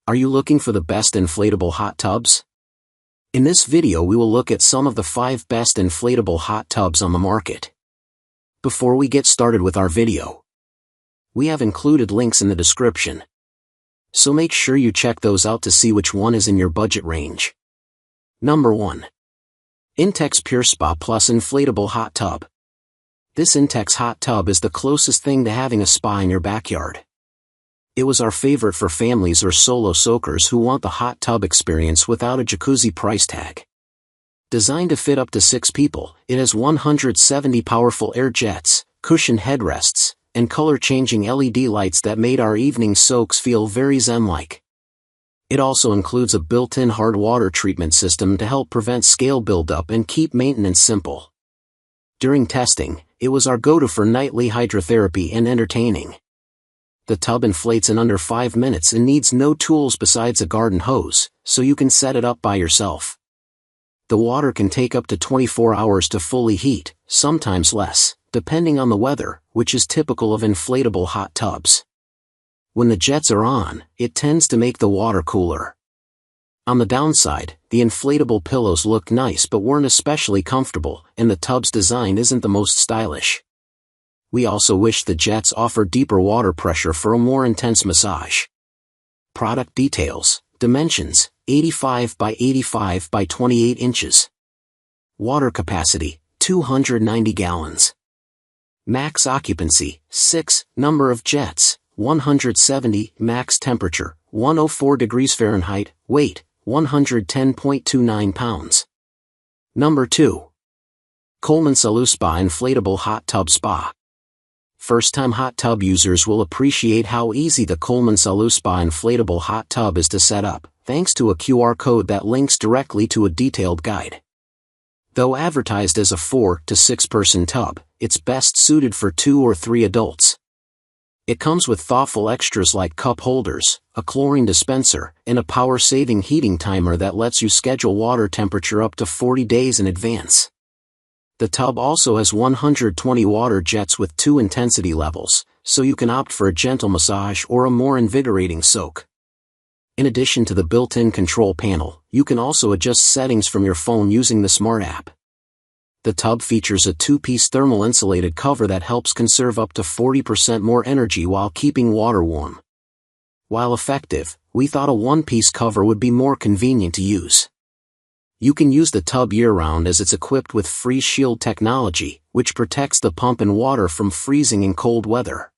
Are you looking for the best inflatable hot tubs? In this video we will look at some of the 5 best inflatable hot tubs on the market. Before we get started with our video, we have included links in the description, so make sure you check those out to see which one is in your budget range. Number 1. Intex PureSpa Plus Inflatable Hot Tub. This Intex hot tub is the closest thing to having a spa in your backyard. It was our favorite for families or solo soakers who want the hot tub experience without a jacuzzi price tag. Designed to fit up to 6 people, it has 170 powerful air jets, cushioned headrests, and color-changing LED lights that made our evening soaks feel very zen-like. It also includes a built-in hard water treatment system to help prevent scale buildup and keep maintenance simple. During testing, it was our go-to for nightly hydrotherapy and entertaining. The tub inflates in under 5 minutes and needs no tools besides a garden hose, so you can set it up by yourself. The water can take up to 24 hours to fully heat, sometimes less, depending on the weather, which is typical of inflatable hot tubs. When the jets are on, it tends to make the water cooler. On the downside, the inflatable pillows look nice but weren't especially comfortable, and the tub's design isn't the most stylish. We also wish the jets offered deeper water pressure for a more intense massage. Product details, dimensions, 85 by 85 by 28 inches. Water capacity, 290 gallons. Max occupancy, 6, number of jets, 170, max temperature, 104 degrees Fahrenheit, weight, 110.29 pounds. Number 2. Coleman SaluSpa Inflatable Hot Tub Spa. First-time hot tub users will appreciate how easy the Coleman SaluSpa Inflatable Hot Tub is to set up, thanks to a QR code that links directly to a detailed guide. Though advertised as a 4 to 6 person tub, it's best suited for 2 or 3 adults. It comes with thoughtful extras like cup holders, a chlorine dispenser, and a power-saving heating timer that lets you schedule water temperature up to 40 days in advance. The tub also has 120 water jets with 2 intensity levels, so you can opt for a gentle massage or a more invigorating soak. In addition to the built-in control panel, you can also adjust settings from your phone using the Smart app. The tub features a 2-piece thermal insulated cover that helps conserve up to 40% more energy while keeping water warm. While effective, we thought a 1-piece cover would be more convenient to use. You can use the tub year-round as it's equipped with Freeze Shield technology, which protects the pump and water from freezing in cold weather.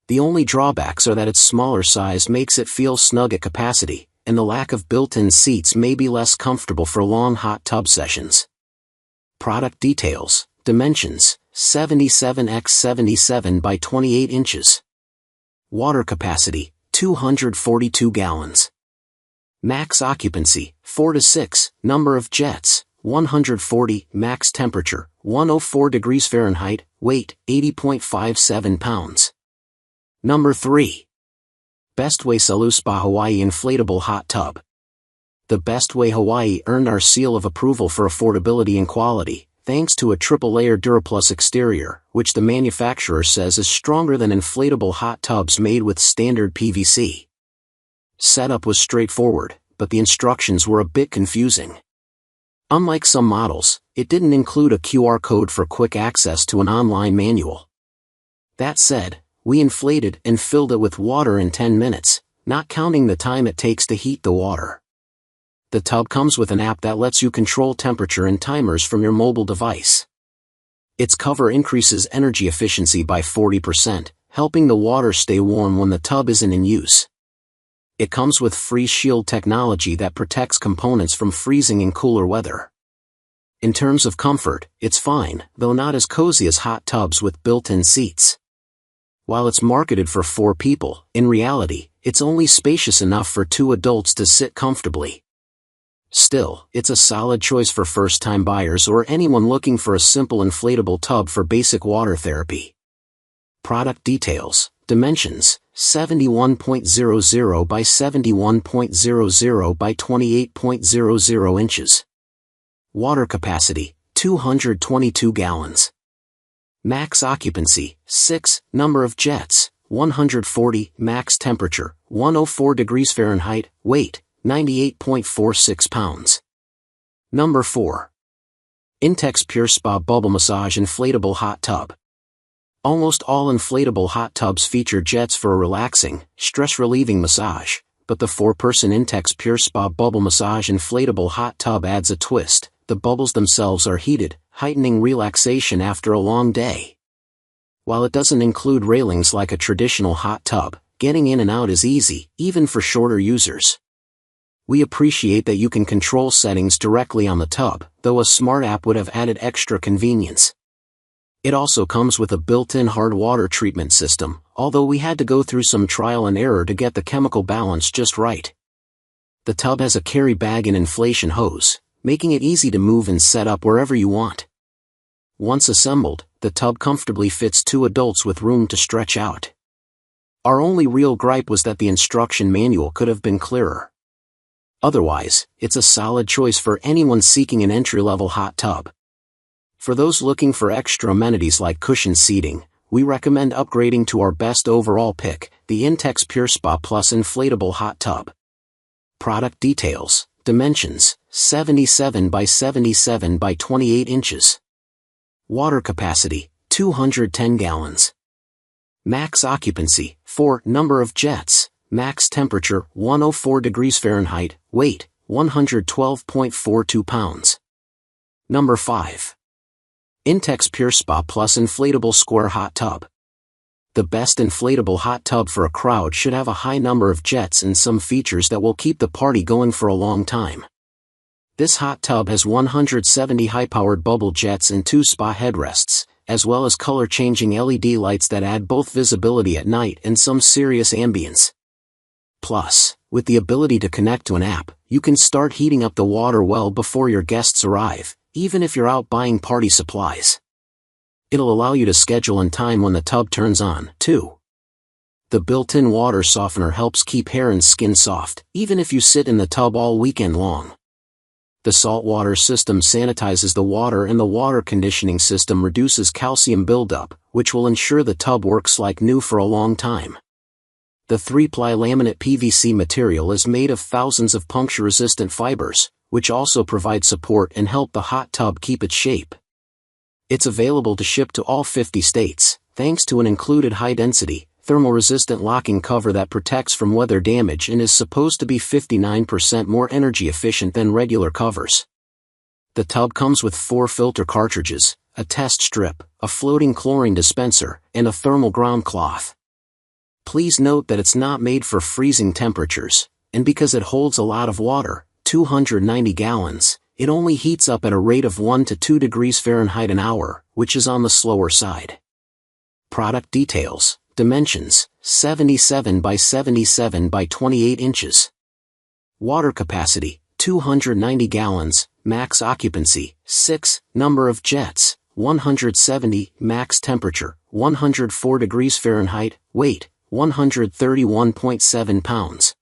The only drawbacks are that its smaller size makes it feel snug at capacity, and the lack of built-in seats may be less comfortable for long hot tub sessions. Product details, dimensions, 77 x 77 by 28 inches. Water capacity, 242 gallons. Max occupancy, 4 to 6, number of jets, 140, max temperature, 104 degrees Fahrenheit, weight, 80.57 pounds. Number 3. Bestway SaluSpa Hawaii Inflatable Hot Tub. The Bestway Hawaii earned our seal of approval for affordability and quality, thanks to a triple-layer Duraplus exterior, which the manufacturer says is stronger than inflatable hot tubs made with standard PVC. Setup was straightforward, but the instructions were a bit confusing. Unlike some models, it didn't include a QR code for quick access to an online manual. That said, we inflated and filled it with water in 10 minutes, not counting the time it takes to heat the water. The tub comes with an app that lets you control temperature and timers from your mobile device. Its cover increases energy efficiency by 40%, helping the water stay warm when the tub isn't in use. It comes with Freeze Shield technology that protects components from freezing in cooler weather. In terms of comfort, it's fine, though not as cozy as hot tubs with built-in seats. While it's marketed for 4 people, in reality, it's only spacious enough for 2 adults to sit comfortably. Still, it's a solid choice for first-time buyers or anyone looking for a simple inflatable tub for basic water therapy. Product details, dimensions, 71.00 by 71.00 by 28.00 inches. Water capacity, 222 gallons. Max occupancy, 6, number of jets, 140, max temperature, 104 degrees Fahrenheit, weight, 98.46 pounds. Number 4. Intex PureSpa Bubble Massage Inflatable Hot Tub. Almost all inflatable hot tubs feature jets for a relaxing, stress-relieving massage, but the 4-person Intex PureSpa Bubble Massage Inflatable Hot Tub adds a twist. The bubbles themselves are heated, heightening relaxation after a long day. While it doesn't include railings like a traditional hot tub, getting in and out is easy, even for shorter users. We appreciate that you can control settings directly on the tub, though a smart app would have added extra convenience. It also comes with a built-in hard water treatment system, although we had to go through some trial and error to get the chemical balance just right. The tub has a carry bag and inflation hose, making it easy to move and set up wherever you want. Once assembled, the tub comfortably fits 2 adults with room to stretch out. Our only real gripe was that the instruction manual could have been clearer. Otherwise, it's a solid choice for anyone seeking an entry-level hot tub. For those looking for extra amenities like cushioned seating, we recommend upgrading to our best overall pick, the Intex PureSpa Plus Inflatable Hot Tub. Product details, dimensions, 77 by 77 by 28 inches. Water capacity, 210 gallons. Max occupancy, 4. Number of jets, max temperature, 104 degrees Fahrenheit, weight, 112.42 pounds. Number 5. Intex PureSpa Plus Inflatable Square Hot Tub. The best inflatable hot tub for a crowd should have a high number of jets and some features that will keep the party going for a long time. This hot tub has 170 high-powered bubble jets and 2 spa headrests, as well as color-changing LED lights that add both visibility at night and some serious ambience. Plus, with the ability to connect to an app, you can start heating up the water well before your guests arrive, even if you're out buying party supplies. It'll allow you to schedule in time when the tub turns on, too. The built-in water softener helps keep hair and skin soft, even if you sit in the tub all weekend long. The saltwater system sanitizes the water and the water conditioning system reduces calcium buildup, which will ensure the tub works like new for a long time. The 3-ply laminate PVC material is made of thousands of puncture-resistant fibers, which also provide support and help the hot tub keep its shape. It's available to ship to all 50 states, thanks to an included high-density, thermal-resistant locking cover that protects from weather damage and is supposed to be 59% more energy efficient than regular covers. The tub comes with 4 filter cartridges, a test strip, a floating chlorine dispenser, and a thermal ground cloth. Please note that it's not made for freezing temperatures, and because it holds a lot of water, 290 gallons, it only heats up at a rate of 1 to 2 degrees Fahrenheit an hour, which is on the slower side. Product details, dimensions, 77 by 77 by 28 inches. Water capacity, 290 gallons, max occupancy, 6, number of jets, 170, max temperature, 104 degrees Fahrenheit, weight, 131.7 pounds.